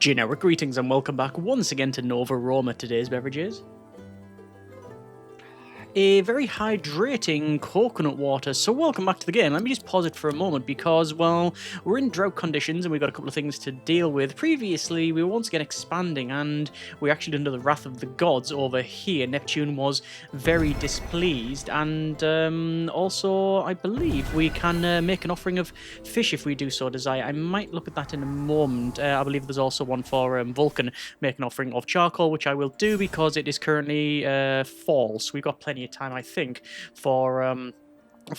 Generic greetings and welcome back once again to Nova Roma. Today's beverages: a very hydrating coconut water. So welcome back to the game. Let me just pause it for a moment because, well, we're in drought conditions and we've got a couple of things to deal with. Previously, we were once again expanding and we're actually under the wrath of the gods over here. Neptune was very displeased, and also, I believe we can make an offering of fish if we do so desire. I might look at that in a moment. I believe there's also one for Vulcan, make an offering of charcoal, which I will do because it is currently fall, so we've got plenty of time, I think, for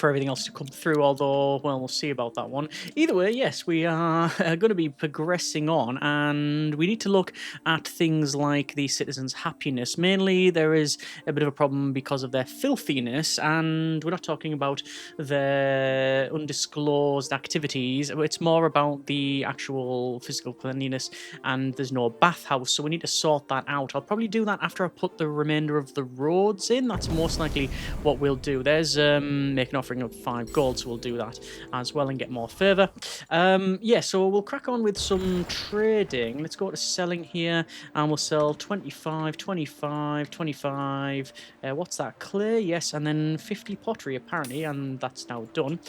everything else to come through, although, well, we'll see about that one. Either way, yes, we are going to be progressing on, and we need to look at things like the citizens' happiness. Mainly, there is a bit of a problem because of their filthiness, and we're not talking about their undisclosed activities. It's more about the actual physical cleanliness, and there's no bathhouse, so we need to sort that out. I'll probably do that after I put the remainder of the roads in. That's most likely what we'll do. There's making offering of 5 gold, so we'll do that as well and get more further. Yeah, so we'll crack on with some trading. Let's go to selling here, and we'll sell 25, 25, 25. What's that? Clay, yes, and then 50 pottery apparently, and that's now done.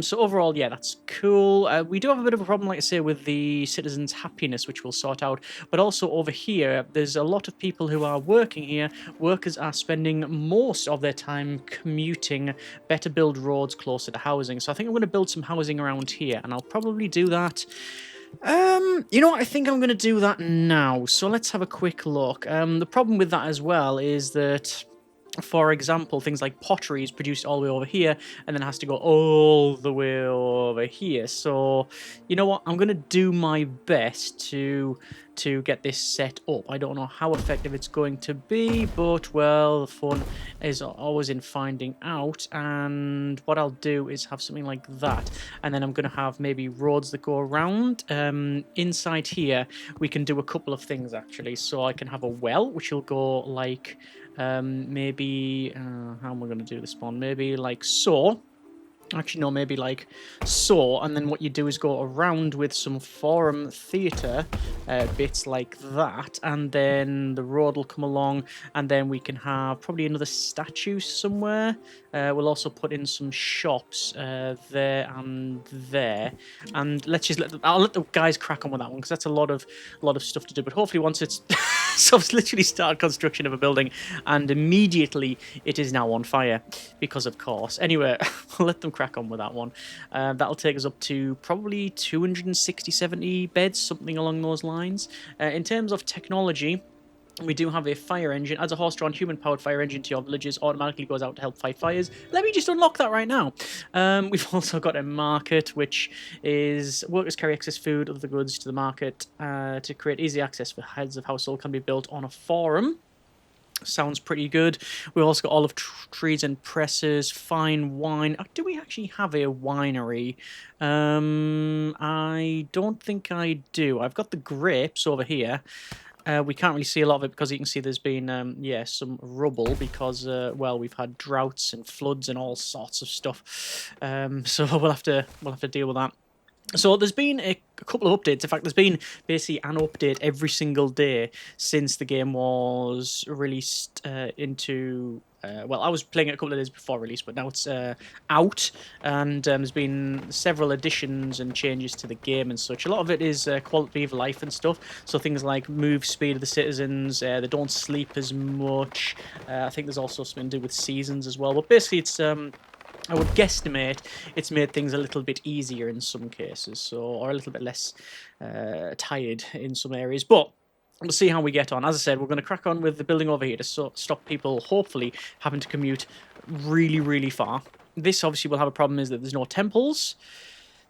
So overall, yeah, that's cool. We do have a bit of a problem, like I say, with the citizens' happiness, which we'll sort out. But also over here, there's a lot of people who are working here. Workers are spending most of their time commuting. Better build roads closer to housing. So I think I'm going to build some housing around here, and I'll probably do that. You know what? I think I'm going to do that now. So let's have a quick look. The problem with that as well is that, for example, things like pottery is produced all the way over here and then has to go all the way over here. So, you know what? I'm going to do my best to get this set up. I don't know how effective it's going to be, but, well, the fun is always in finding out. And what I'll do is have something like that. And then I'm going to have maybe roads that go around. Inside here, we can do a couple of things, actually. So I can have a well, which will go like... maybe, how am I going to do this one? Maybe like so. Actually, no, maybe like so. And then what you do is go around with some forum theatre bits like that. And then the road will come along. And then we can have probably another statue somewhere. We'll also put in some shops there and there. And let's just I'll let the guys crack on with that one, because that's a lot of stuff to do. But hopefully once it's... So I've literally started construction of a building, and immediately it is now on fire, because of course. Anyway, I'll let them crack on with that one. That'll take us up to probably 260, 70 beds, something along those lines. In terms of technology, we do have a fire engine. Adds a horse-drawn human-powered fire engine to your villages. Automatically goes out to help fight fires. Let me just unlock that right now. We've also got a market, which is workers carry excess food, other goods to the market to create easy access for heads of household. Can be built on a forum. Sounds pretty good. We've also got olive trees and presses, fine wine. Do we actually have a winery? I don't think I do. I've got the grapes over here. We can't really see a lot of it because you can see there's been, yeah, some rubble because, well, we've had droughts and floods and all sorts of stuff. So we'll have to deal with that. So there's been a couple of updates. In fact, there's been basically an update every single day since the game was released into... well, I was playing it a couple of days before release, but now it's out, and there's been several additions and changes to the game and such. A lot of it is quality of life and stuff, so things like move speed of the citizens, they don't sleep as much. I think there's also something to do with seasons as well, but basically it's... I would guesstimate it's made things a little bit easier in some cases, so, or a little bit less tired in some areas, but we'll see how we get on. As I said, we're going to crack on with the building over here to stop people, hopefully, having to commute really, really far. This, obviously, will have a problem is that there's no temples,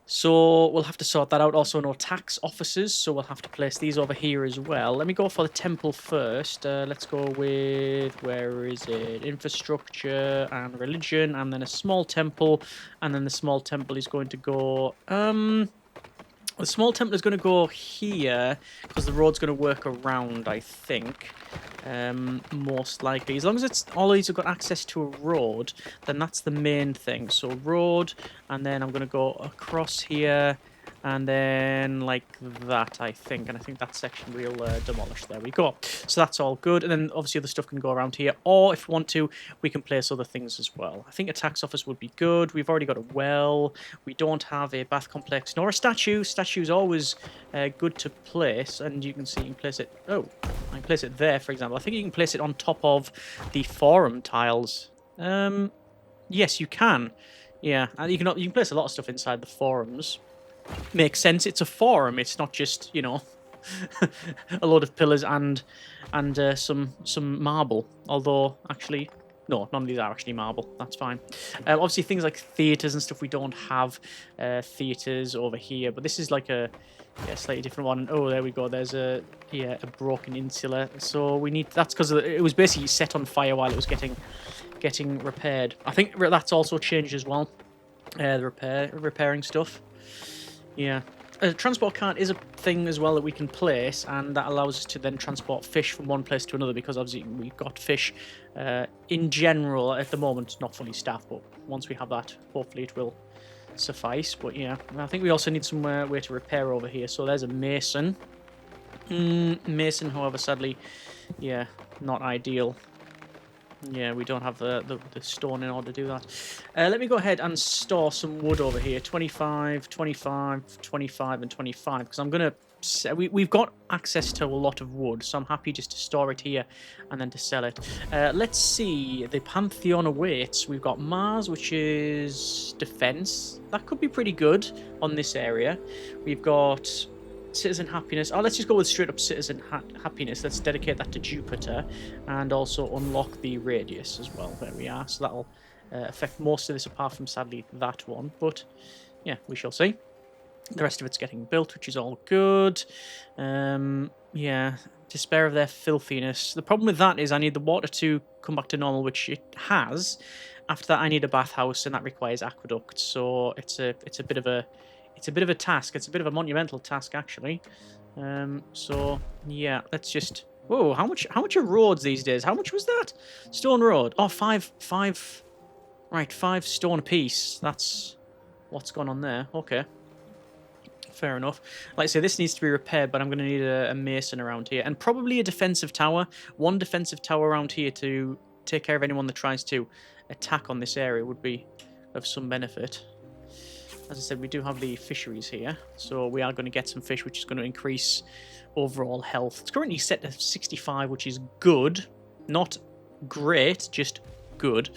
so we'll have to sort that out. Also, no tax offices, so we'll have to place these over here as well. Let me go for the temple first. Let's go with, where is it? Infrastructure and religion, and then a small temple, and then the small temple is going to go... The small temple is going to go here, because the road's going to work around, I think. Most likely. As long as it's all these have got access to a road, then that's the main thing. So road, and then I'm going to go across here, And then like that, I think. And I think that section we'll demolish. There we go. So that's all good. And then obviously other stuff can go around here. Or if we want to, we can place other things as well. I think a tax office would be good. We've already got a well. We don't have a bath complex nor a statue. Statue's always good to place. And you can see you can place it... Oh, I can place it there, for example. I think you can place it on top of the forum tiles. Yes, you can. Yeah, and you can place a lot of stuff inside the forums. Makes sense. It's a forum. It's not just, you know, a load of pillars and some marble. Although, actually, no, none of these are actually marble. That's fine. Obviously, things like theatres and stuff, we don't have theatres over here. But this is like a slightly different one. Oh, there we go. There's a broken insula. So we need... That's because it was basically set on fire while it was getting repaired. I think that's also changed as well. The repairing stuff. Yeah. A transport cart is a thing as well that we can place, and that allows us to then transport fish from one place to another, because obviously we've got fish in general at the moment, not fully staffed, but once we have that, hopefully it will suffice. But yeah, I think we also need some way to repair over here. So there's a mason. Mason, however, sadly, yeah, not ideal. Yeah, we don't have the stone in order to do that. Let me go ahead and store some wood over here. 25, 25, 25, and 25. Because I'm going to... We've got access to a lot of wood, so I'm happy just to store it here and then to sell it. Let's see. The Pantheon awaits. We've got Mars, which is defense. That could be pretty good on this area. We've got... Citizen happiness. Oh, let's just go with straight up citizen happiness. Let's dedicate that to Jupiter and also unlock the radius as well. There we are. So that'll affect most of this, apart from sadly that one. But yeah, we shall see. The rest of it's getting built, which is all good. Yeah, despair of their filthiness. The problem with that is I need the water to come back to normal, which it has. After that, I need a bathhouse, and that requires aqueducts. So it's a bit of a task. It's a bit of a monumental task, actually. So yeah, let's just... Whoa, how much are roads these days? How much was that? Stone road. Oh, five. Right, 5 stone apiece. That's what's gone on there. Okay. Fair enough. Like I say, this needs to be repaired, but I'm going to need a mason around here. And probably a defensive tower. One defensive tower around here to take care of anyone that tries to attack on this area would be of some benefit. As I said, we do have the fisheries here, so we are going to get some fish, which is going to increase overall health. It's currently set to 65, which is good. Not great, just good.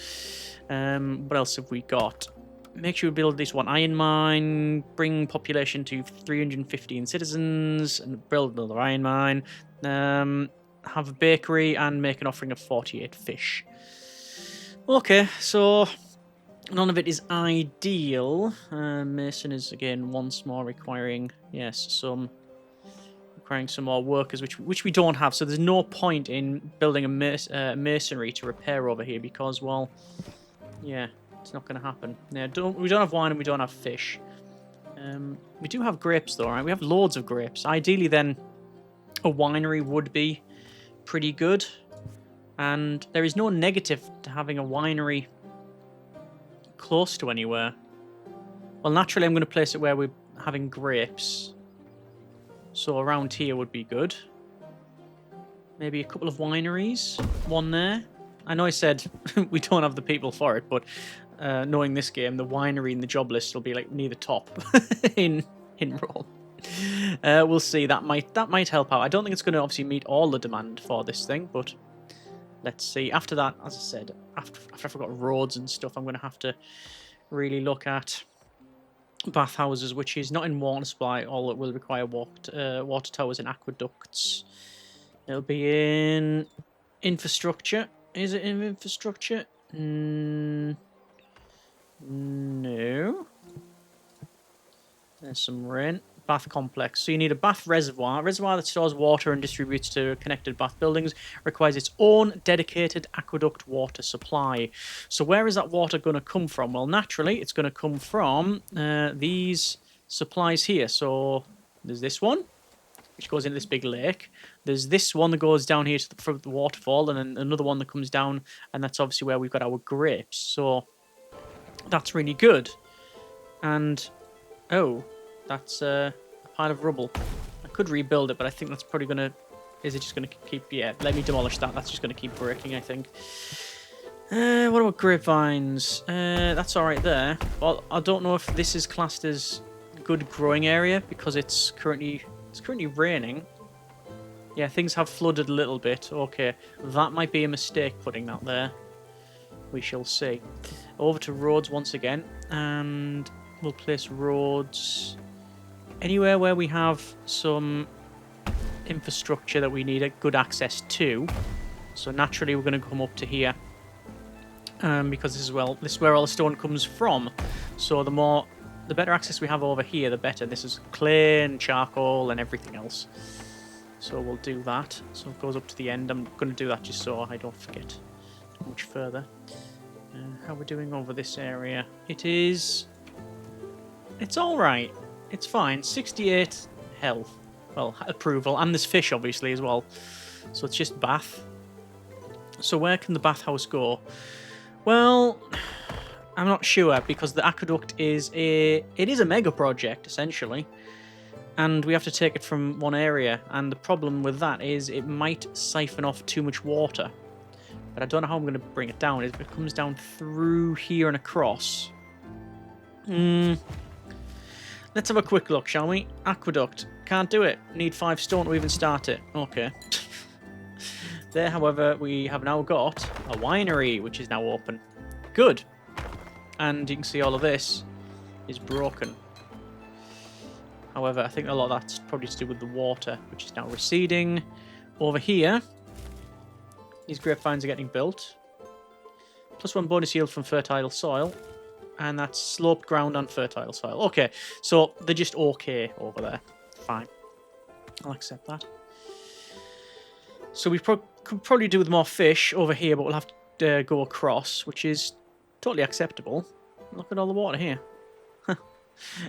What else have we got? Make sure we build this one iron mine, bring population to 315 citizens, and build another iron mine. Have a bakery, and make an offering of 48 fish. Okay, so... None of it is ideal. Mason is, again, once more requiring, yes, some more workers, which we don't have. So there's no point in building a masonry to repair over here because, well, yeah, it's not going to happen. Yeah, we don't have wine and we don't have fish. We do have grapes, though, right? We have loads of grapes. Ideally, then, a winery would be pretty good. And there is no negative to having a winery close to anywhere. Well, naturally, I'm going to place it where we're having grapes. So around here would be good. Maybe a couple of wineries. One there. I know I said we don't have the people for it, but knowing this game, the winery in the job list will be like near the top in Rome. We'll see. That might help out. I don't think it's going to obviously meet all the demand for this thing, but let's see. After that, as I said, after I've got roads and stuff, I'm going to have to really look at bathhouses, which is not in water supply. All it will require water towers and aqueducts. It'll be in infrastructure. Is it in infrastructure? No. There's some rain. Bath complex. So you need a bath reservoir. A reservoir that stores water and distributes to connected bath buildings requires its own dedicated aqueduct water supply. So where is that water going to come from? Well, naturally, it's going to come from these supplies here. So there's this one, which goes into this big lake. There's this one that goes down here to the waterfall, and then another one that comes down, and that's obviously where we've got our grapes. So that's really good. And, oh... That's a pile of rubble. I could rebuild it, but I think that's probably going to... Is it just going to keep... Yeah, let me demolish that. That's just going to keep breaking, I think. What about grapevines? That's alright there. Well, I don't know if this is classed as good growing area because it's currently raining. Yeah, things have flooded a little bit. Okay, that might be a mistake putting that there. We shall see. Over to roads once again, and we'll place roads anywhere where we have some infrastructure that we need good access to. So naturally we're going to come up to here. Because this is where all the stone comes from. So the better access we have over here, the better. This is clay and charcoal and everything else. So we'll do that. So it goes up to the end. I'm going to do that just so I don't forget much further. How we're doing over this area? It's all right. It's fine. 68 health. Well, approval. And there's fish, obviously, as well. So it's just bath. So where can the bathhouse go? Well, I'm not sure because the aqueduct is a mega project essentially, and we have to take it from one area. And the problem with that is it might siphon off too much water, but I don't know how I'm going to bring it down. If it comes down through here and across, let's have a quick look, shall we? Aqueduct, can't do it. Need 5 stone to even start it. Okay. There, however, we have now got a winery, which is now open. Good. And you can see all of this is broken. However, I think a lot of that's probably to do with the water, which is now receding. Over here, these grapevines are getting built. +1 bonus yield from fertile soil. And that's sloped ground and fertile soil. Okay, so they're just okay over there. Fine. I'll accept that. So we could probably do with more fish over here, but we'll have to go across, which is totally acceptable. Look at all the water here.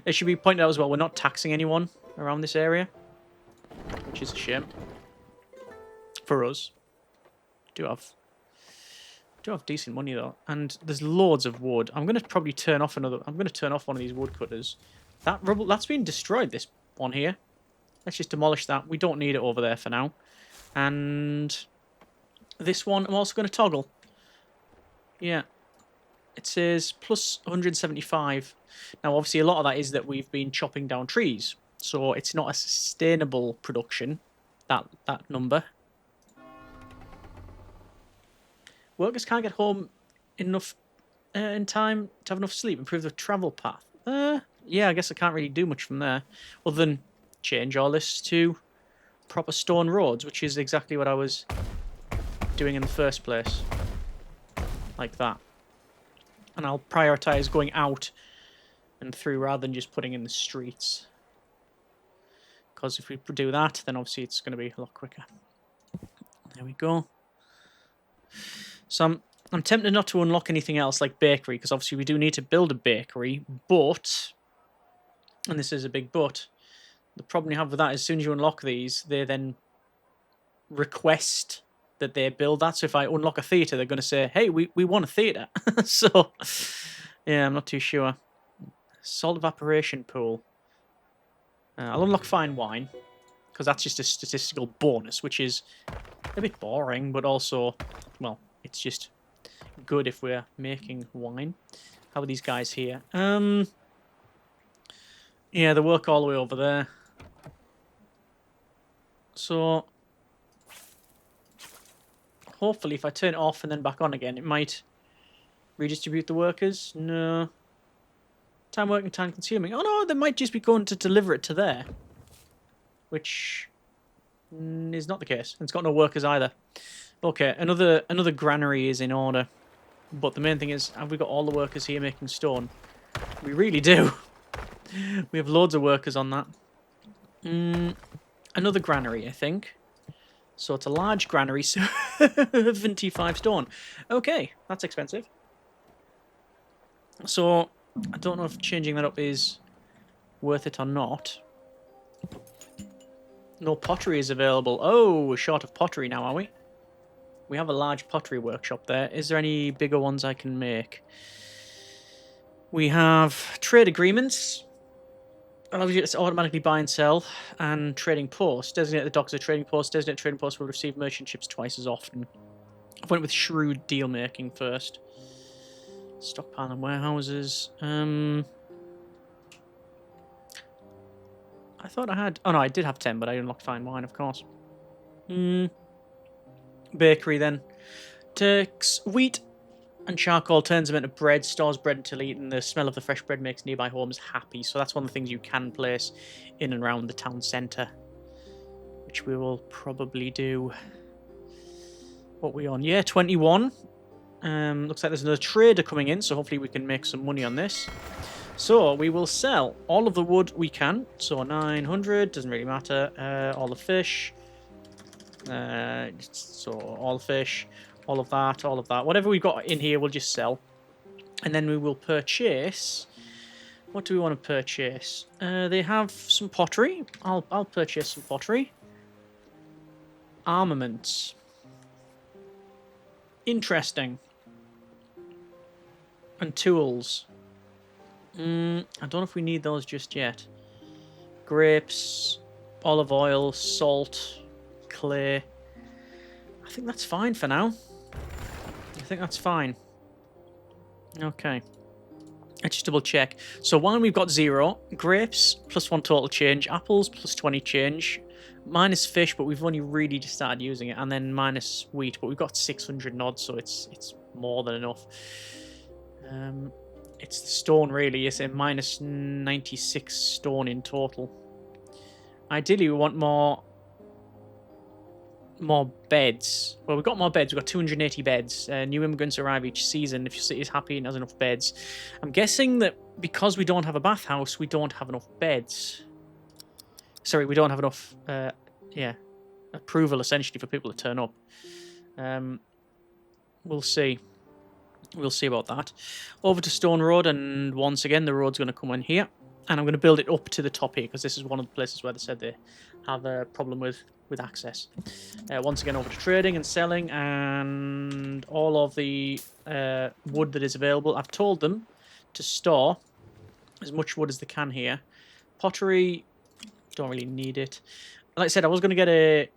It should be pointed out as well, we're not taxing anyone around this area, which is a shame. For us. Do have decent money though, and there's loads of wood. I'm going to probably turn off one of these woodcutters. That rubble, that's been destroyed, this one here. Let's just demolish that. We don't need it over there for now. And this one I'm also going to toggle. Yeah. It says plus 175. Now, obviously, a lot of that is that we've been chopping down trees. So it's not a sustainable production, that number. Workers can't get home enough in time to have enough sleep. Improve the travel path. Yeah, I guess I can't really do much from there. Other than change all this to proper stone roads, which is exactly what I was doing in the first place. Like that. And I'll prioritise going out and through rather than just putting in the streets. Because if we do that, then obviously it's going to be a lot quicker. There we go. So I'm tempted not to unlock anything else like bakery, because obviously we do need to build a bakery, but, and this is a big but, the problem you have with that is as soon as you unlock these, they then request that they build that. So if I unlock a theatre, they're going to say, hey, we want a theatre. So, yeah, I'm not too sure. Salt evaporation pool. I'll unlock fine wine, because that's just a statistical bonus, which is a bit boring, but also, well, it's just good if we're making wine. How are these guys here? Yeah, they work all the way over there. So, hopefully if I turn it off and then back on again, it might redistribute the workers. No. Time working, time consuming. Oh no, they might just be going to deliver it to there. Which is not the case. It's got no workers either. Okay, another granary is in order. But the main thing is, have we got all the workers here making stone? We really do. We have loads of workers on that. Another granary, I think. So it's a large granary, 75 stone. Okay, that's expensive. So, I don't know if changing that up is worth it or not. No pottery is available. Oh, we're short of pottery now, are we? We have a large pottery workshop there. Is there any bigger ones I can make? We have trade agreements. allows you to automatically buy and sell, and trading post. Designate the docks as a trading post. Designate trading post will receive merchant ships twice as often. I went with shrewd deal making first. Stockpile and warehouses. I thought I had. Oh no, I did have 10, but I unlocked fine wine, of course. Bakery then. Takes wheat and charcoal, turns them into bread, stores bread until eaten. The smell of the fresh bread makes nearby homes happy. So that's one of the things you can place in and around the town centre, which we will probably do. What are we on? Yeah, 21. Looks like there's another trader coming in, so hopefully we can make some money on this. So we will sell all of the wood we can. So 900, doesn't really matter. All the fish. So all the fish, all of that. Whatever we've got in here, we'll just sell. And then we will purchase. What do we want to purchase? They have some pottery. I'll purchase some pottery. Armaments. Interesting. And tools. I don't know if we need those just yet. Grapes, olive oil, salt, clay. I think that's fine for now. I think that's fine. Okay. Let's just double check. So wine we've got 0. Grapes, +1 total change. Apples, +20 change. Minus fish, but we've only really just started using it. And then minus wheat, but we've got 600 nods, so it's more than enough. It's the stone, really. It's a minus 96 stone in total. Ideally, we want more beds. Well, we've got more beds. We've got 280 beds. New immigrants arrive each season if your city is happy and has enough beds. I'm guessing that because we don't have a bathhouse, we don't have enough beds. Sorry, we don't have enough, approval, essentially, for people to turn up. We'll see. We'll see about that. Over to Stone Road, and once again, the road's going to come in here. And I'm going to build it up to the top here, because this is one of the places where they said they have a problem with access. Once again, over to trading and selling, and all of the wood that is available. I've told them to store as much wood as they can here. Pottery, don't really need it. Like I said, I was going to get a...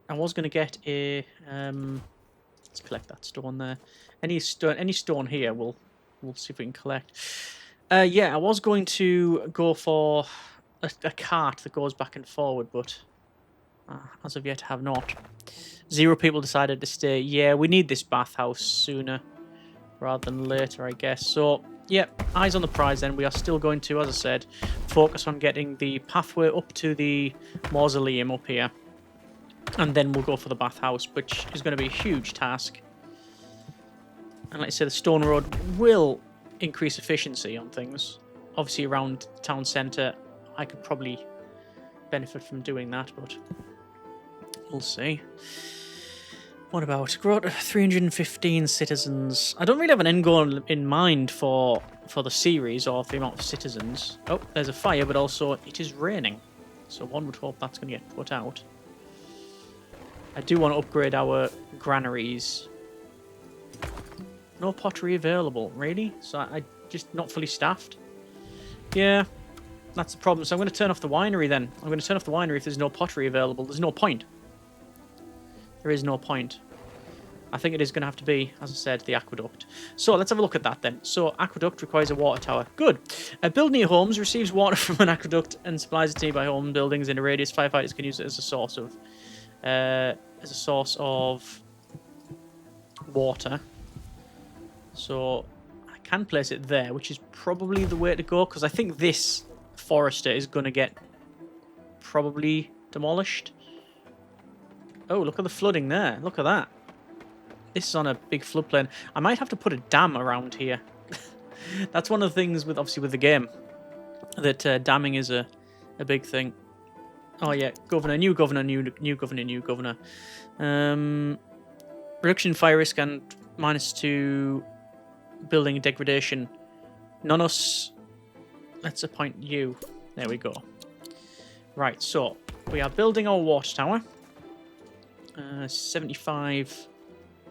let's collect that stone there. Any stone here, we'll see if we can collect. Yeah, I was going to go for a cart that goes back and forward, but as of yet, have not. 0 people decided to stay. Yeah, we need this bathhouse sooner rather than later, I guess. So, yeah, eyes on the prize then. We are still going to, as I said, focus on getting the pathway up to the mausoleum up here. And then we'll go for the bathhouse, which is going to be a huge task. And like I said, the stone road will increase efficiency on things. Obviously, around the town centre, I could probably benefit from doing that, but we'll see. What about grow to 315 citizens? I don't really have an end goal in mind for the series or the amount of citizens. Oh, there's a fire, but also it is raining. So one would hope that's going to get put out. I do want to upgrade our granaries. No pottery available, really? So I just not fully staffed? Yeah, that's the problem. So I'm going to turn off the winery then. I'm going to turn off the winery if there's no pottery available. There's no point. There is no point. I think it is going to have to be, as I said, the aqueduct. So let's have a look at that then. So aqueduct requires a water tower. Good. Build near homes, receives water from an aqueduct and supplies it to nearby home buildings in a radius. Firefighters can use it as a source of water. So I can place it there, which is probably the way to go, because I think this forester is going to get probably demolished. Oh, look at the flooding there. Look at that. This is on a big floodplain. I might have to put a dam around here. That's one of the things with, obviously, with the game, that damming is a big thing. Oh yeah, governor, new governor, new governor, new governor. Reduction in fire risk and -2 building degradation. Nonus. Let's appoint you. There we go. Right, so we are building our water tower. 75,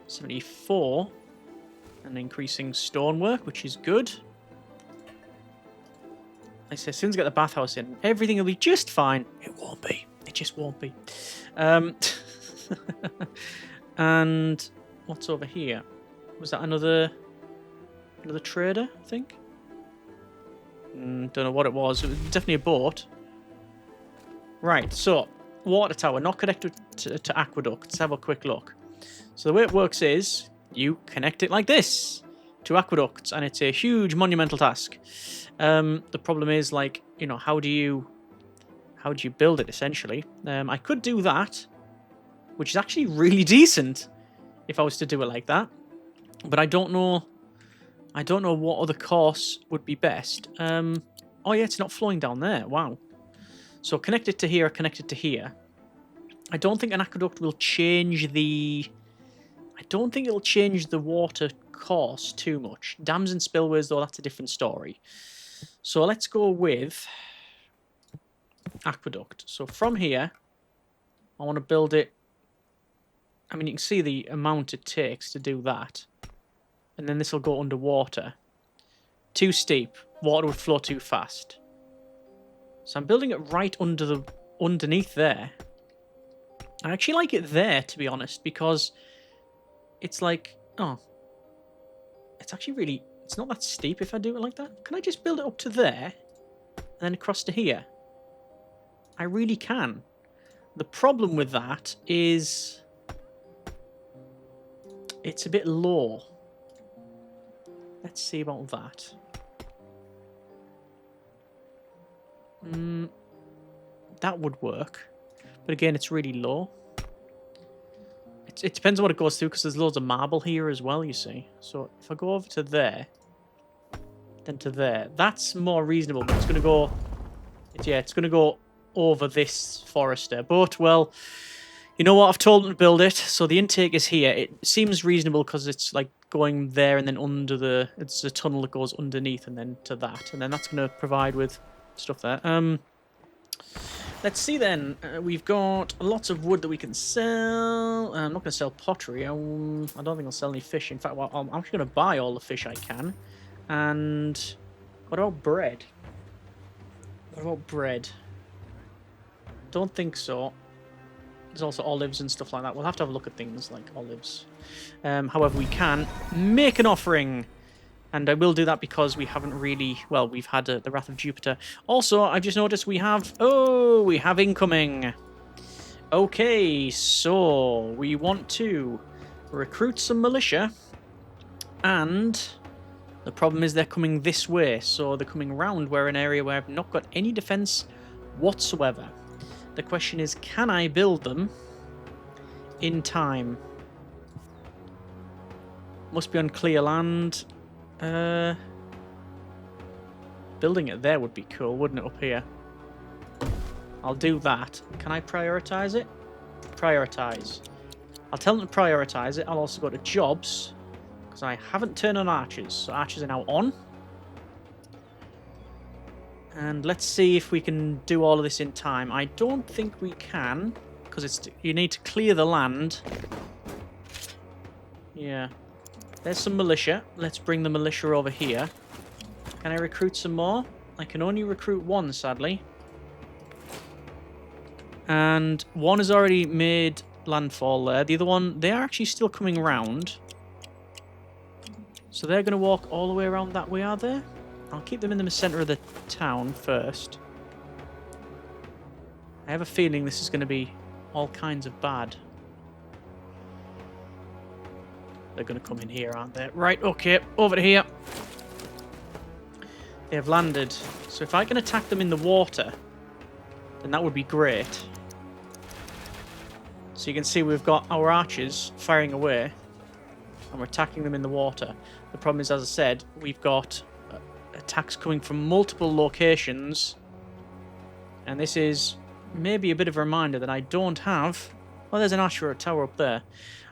74, and increasing stonework, which is good. I say, as soon as I get the bathhouse in, everything will be just fine. It won't be. It just won't be. And what's over here? Was that another trader, I think? Don't know what it was. It was definitely a boat. Right, so water tower, not connected to Aqueduct. Let's have a quick look. So the way it works is you connect it like this to aqueducts, and it's a huge monumental task. The problem is, like, you know, how do you build it essentially? I could do that, which is actually really decent if I was to do it like that, but I don't know what other course would be best. Oh yeah, it's not flowing down there. Wow. So connect it to here, connect it to here. I don't think an aqueduct will change the... I don't think it'll change the water course too much. Dams and spillways, though, that's a different story. So let's go with aqueduct. So from here, I want to build it. I mean, you can see the amount it takes to do that. And then this will go underwater. Too steep. Water would flow too fast. So I'm building it right underneath there. I actually like it there, to be honest, because it's like, oh, it's actually really, it's not that steep if I do it like that. Can I just build it up to there and then across to here? I really can. The problem with that is it's a bit low. Let's see about that. That would work. But again, it's really low. It depends on what it goes through, because there's loads of marble here as well, you see. So if I go over to there, then to there, that's more reasonable, but it's going to go... Yeah, it's going to go over this forester. But, well, you know what? I've told them to build it, so the intake is here. It seems reasonable because it's like going there and then under the... It's a tunnel that goes underneath and then to that. And then that's going to provide with stuff there. Let's see then. We've got lots of wood that we can sell. I'm not going to sell pottery. I don't think I'll sell any fish. In fact, well, I'm actually going to buy all the fish I can. And what about bread? What about bread? Don't think so. There's also olives and stuff like that. We'll have to have a look at things like olives. However, we can make an offering. And I will do that because we haven't really... Well, we've had the Wrath of Jupiter. Also, I've just noticed we have... Oh, we have incoming. Okay, so we want to recruit some militia. And the problem is they're coming this way. So they're coming round where an area where I've not got any defense whatsoever. The question is, can I build them in time? Must be on clear land. Building it there would be cool, wouldn't it, up here? I'll do that. Can I prioritize it? Prioritize. I'll tell them to prioritize it. I'll also go to jobs, because I haven't turned on archers. So archers are now on. And let's see if we can do all of this in time. I don't think we can, because you need to clear the land. Yeah. There's some militia. Let's bring the militia over here. Can I recruit some more? I can only recruit one, sadly. And one has already made landfall there. The other one, they are actually still coming around. So they're going to walk all the way around that way, are they? I'll keep them in the centre of the town first. I have a feeling this is going to be all kinds of bad. They're going to come in here, aren't they? Right, okay, over to here. They have landed. So if I can attack them in the water, then that would be great. So you can see we've got our archers firing away, and we're attacking them in the water. The problem is, as I said, we've got attacks coming from multiple locations, and this is maybe a bit of a reminder that I don't have... Well, there's an archer tower up there.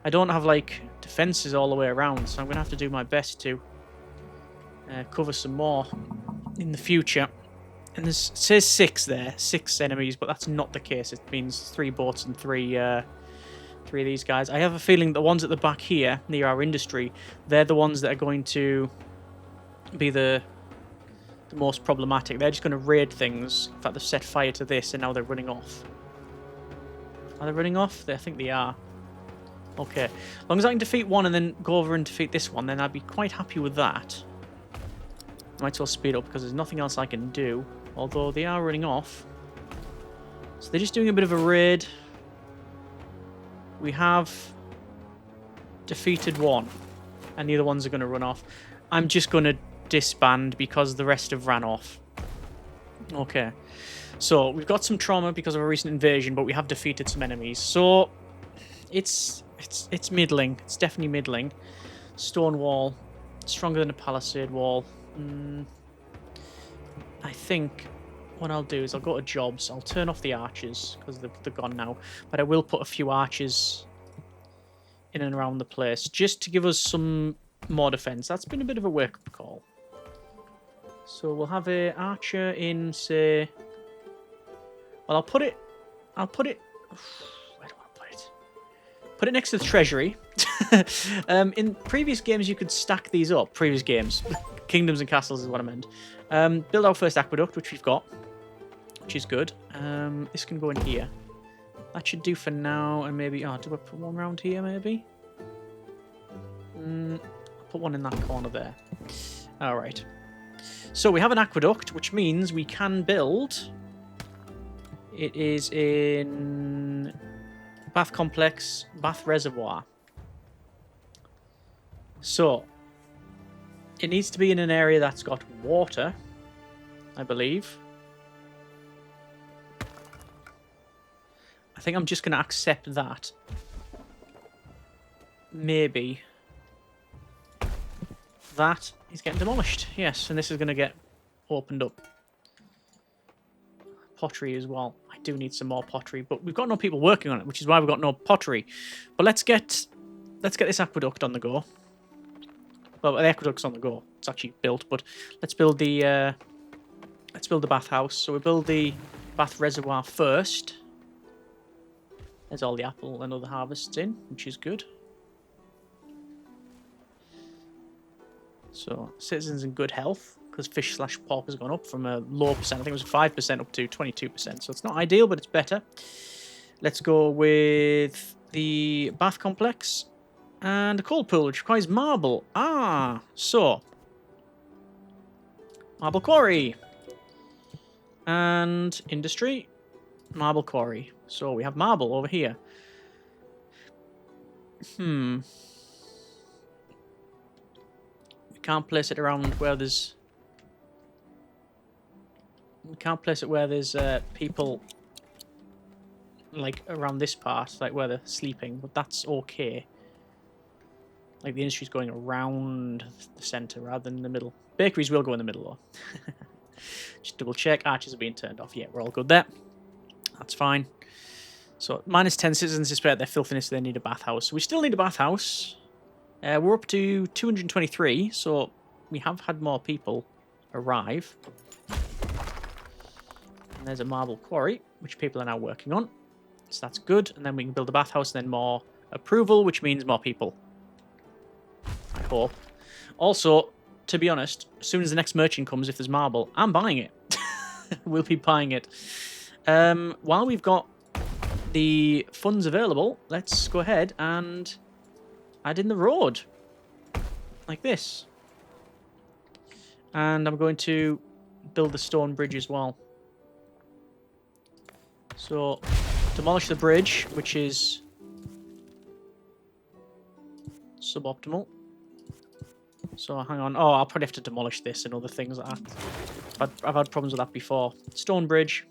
I don't have, like, defences all the way around, so I'm going to have to do my best to cover some more in the future. And it says 6 there, 6 enemies, but that's not the case. It means 3 boats and 3 of these guys. I have a feeling the ones at the back here, near our industry, they're the ones that are going to be the the most problematic. They're just going to raid things. In fact, they've set fire to this, and now they're running off. Are they running off? I think they are. Okay. As long as I can defeat one and then go over and defeat this one, then I'd be quite happy with that. Might as well speed up because there's nothing else I can do. Although they are running off. So they're just doing a bit of a raid. We have defeated one. And the other ones are going to run off. I'm just going to disband because the rest have ran off. Okay. So we've got some trauma because of a recent invasion, but we have defeated some enemies. So it's middling. It's definitely middling. Stone wall. Stronger than a palisade wall. I think what I'll do is I'll go to jobs. I'll turn off the archers because they're gone now. But I will put a few archers in and around the place just to give us some more defense. That's been a bit of a wake-up call. So we'll have a archer in, say... Well, I'll put it... Where do I want to put it? Put it next to the treasury. In previous games, you could stack these up. Previous games. Kingdoms and castles is what I meant. Build our first aqueduct, which we've got. Which is good. This can go in here. That should do for now. And maybe... Oh, do I put one around here, maybe? I'll put one in that corner there. Alright. So we have an aqueduct, which means we can build... It is in... Bath Complex, Bath Reservoir. So... It needs to be in an area that's got water, I believe. I think I'm just going to accept that. Maybe. That is getting demolished. Yes, and this is going to get opened up. Pottery as well. I do need some more pottery, but we've got no people working on it, which is why we've got no pottery. But let's get this aqueduct on the go. Well, the aqueduct's on the go. It's actually built, but let's build the bathhouse. So we build the bath reservoir first. There's all the apple and other harvests in, which is good. So citizens in good health, because fish/pork has gone up from a low percent. I think it was 5% up to 22%. So it's not ideal, but it's better. Let's go with the bath complex. And a coal pool, which requires marble. Ah, so. Marble quarry. And industry. Marble quarry. So we have marble over here. We can't place it around where there's... We can't place it where there's people... Like, around this part, like where they're sleeping. But that's okay. Like, the industry's going around the centre rather than in the middle. Bakeries will go in the middle, though. Just double check. Archers are being turned off. Yeah, we're all good there. That's fine. So, minus 10 citizens despite their filthiness, they need a bathhouse. So we still need a bathhouse. We're up to 223, so we have had more people arrive. And there's a marble quarry, which people are now working on. So that's good. And then we can build a bathhouse, and then more approval, which means more people. I hope. Also, to be honest, as soon as the next merchant comes, if there's marble, I'm buying it. We'll be buying it. While we've got the funds available, let's go ahead and add in the road. Like this. And I'm going to build the stone bridge as well. So, demolish the bridge, which is suboptimal. So, hang on. Oh, I'll probably have to demolish this and other things like that. I've had problems with that before. Stone bridge.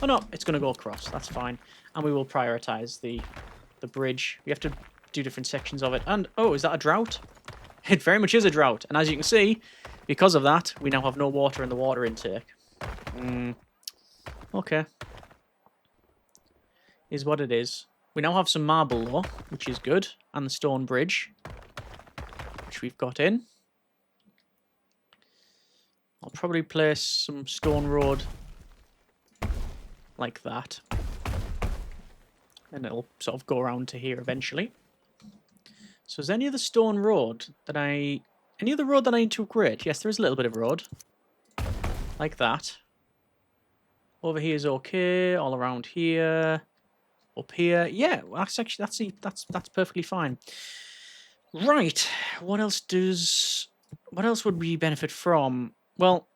Oh, no, it's going to go across. That's fine. And we will prioritize the bridge. We have to do different sections of it. And, oh, is that a drought? It very much is a drought. And as you can see, because of that, we now have no water in the water intake. Okay. Is what it is. We now have some marble, though, which is good. And the stone bridge, which we've got in. I'll probably place some stone road like that. And it'll sort of go around to here eventually. So is there any other stone road that any other road that I need to upgrade? Yes, there is a little bit of road. like that. Over here is okay. All around here, up here. Yeah, that's actually that's perfectly fine. Right. What else would we benefit from? Well,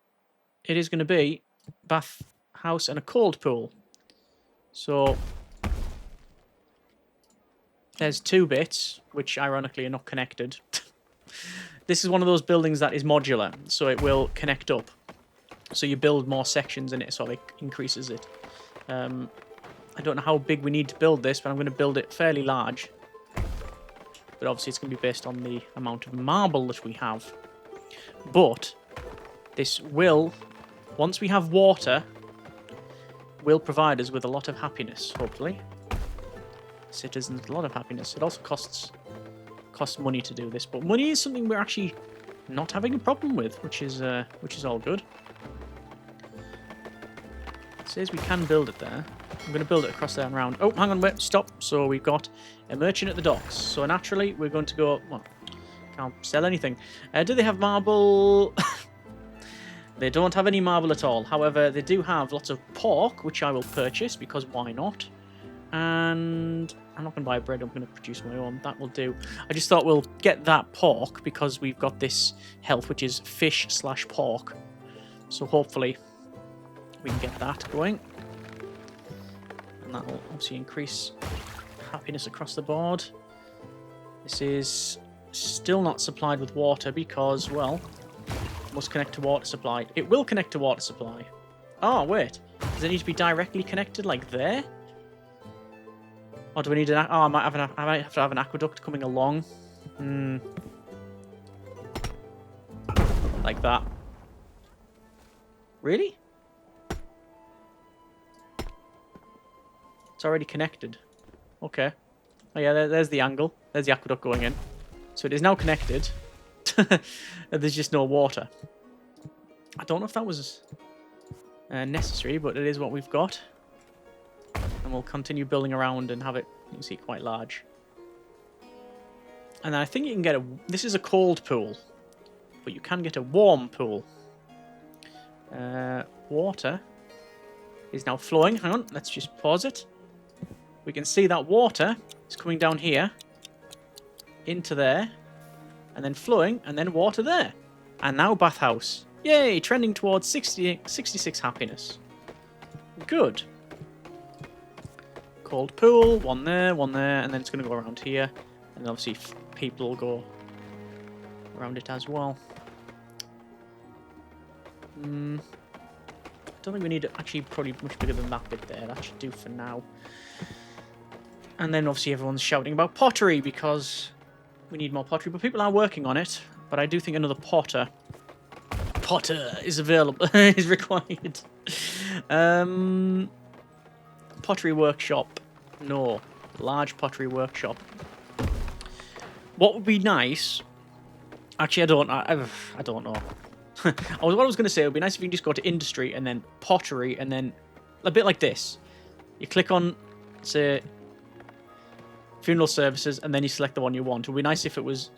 it is going to be bath house and a cold pool. So there's 2 bits, which ironically are not connected. This is one of those buildings that is modular, so it will connect up. So you build more sections in it, so it increases it. I don't know how big we need to build this, but I'm going to build it fairly large. But obviously it's going to be based on the amount of marble that we have. But this will, once we have water, will provide us with a lot of happiness, hopefully. Citizens, a lot of happiness. It also costs money to do this, but money is something we're actually not having a problem with, which is all good. It says we can build it there. I'm going to build it across there and around. Oh, hang on, wait, stop. So we've got a merchant at the docks. So naturally, we're going to go... Well, can't sell anything. Do they have marble? They don't have any marble at all. However, they do have lots of pork, which I will purchase, because why not? And I'm not going to buy bread. I'm going to produce my own. That will do. I just thought we'll get that pork, because we've got this health, which is fish/pork. So hopefully we can get that going. And that will obviously increase happiness across the board. This is still not supplied with water because, well, it must connect to water supply. It will connect to water supply. Oh, wait. Does it need to be directly connected like there? Or do we need an... Oh, I might have to have an aqueduct coming along. Like that. Really? It's already connected. Okay. Oh yeah, there's the angle. There's the aqueduct going in. So it is now connected. There's just no water. I don't know if that was necessary, but it is what we've got. And we'll continue building around and have it, you can see, quite large. And then I think you can get a... This is a cold pool. But you can get a warm pool. Water is now flowing. Hang on, let's just pause it. We can see that water is coming down here, into there, and then flowing, and then water there. And now bathhouse. Yay, trending towards 66 happiness. Good. Cold pool, one there, and then it's going to go around here. And then obviously people will go around it as well. I don't think we need it, actually probably much bigger than that bit there. That should do for now. And then obviously everyone's shouting about pottery because we need more pottery, but people are working on it. But I do think another potter is available, is required. Pottery workshop. No. Large pottery workshop. What would be nice... Actually, I don't know. What I was going to say, it would be nice if you can just go to industry and then pottery and then a bit like this. You click on, say, funeral services and then you select the one you want. It would be nice if it was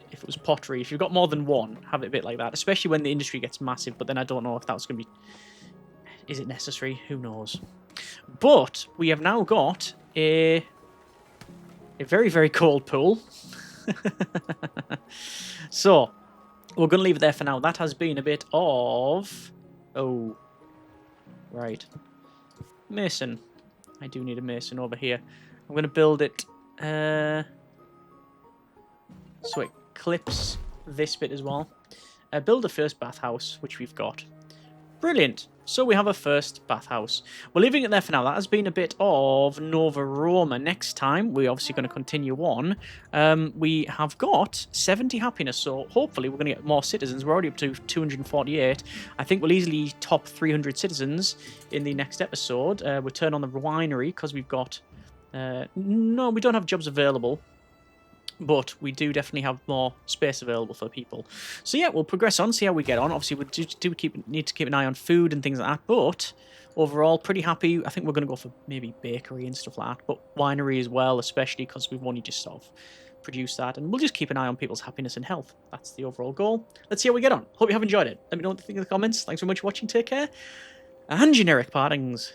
pottery. If you've got more than one, have it a bit like that, especially when the industry gets massive. But then I don't know if that's going to be... Is it necessary? Who knows? But we have now got a very, very cold pool. So... We're going to leave it there for now. That has been a bit of... Oh. Right. Mason. I do need a mason over here. I'm going to build it... So it clips this bit as well. Build a first bathhouse, which we've got. Brilliant. So we have a first bathhouse. We're leaving it there for now. That has been a bit of Nova Roma. Next time, we're obviously going to continue on. We have got 70 happiness, so hopefully we're going to get more citizens. We're already up to 248. I think we'll easily top 300 citizens in the next episode. We'll turn on the winery because we've got... no, we don't have jobs available. But we do definitely have more space available for people. So yeah, we'll progress on, see how we get on. Obviously, we need to keep an eye on food and things like that. But overall, pretty happy. I think we're going to go for maybe bakery and stuff like that. But winery as well, especially because we've only just sort of produced that. And we'll just keep an eye on people's happiness and health. That's the overall goal. Let's see how we get on. Hope you have enjoyed it. Let me know what you think in the comments. Thanks very much for watching. Take care. and generic partings.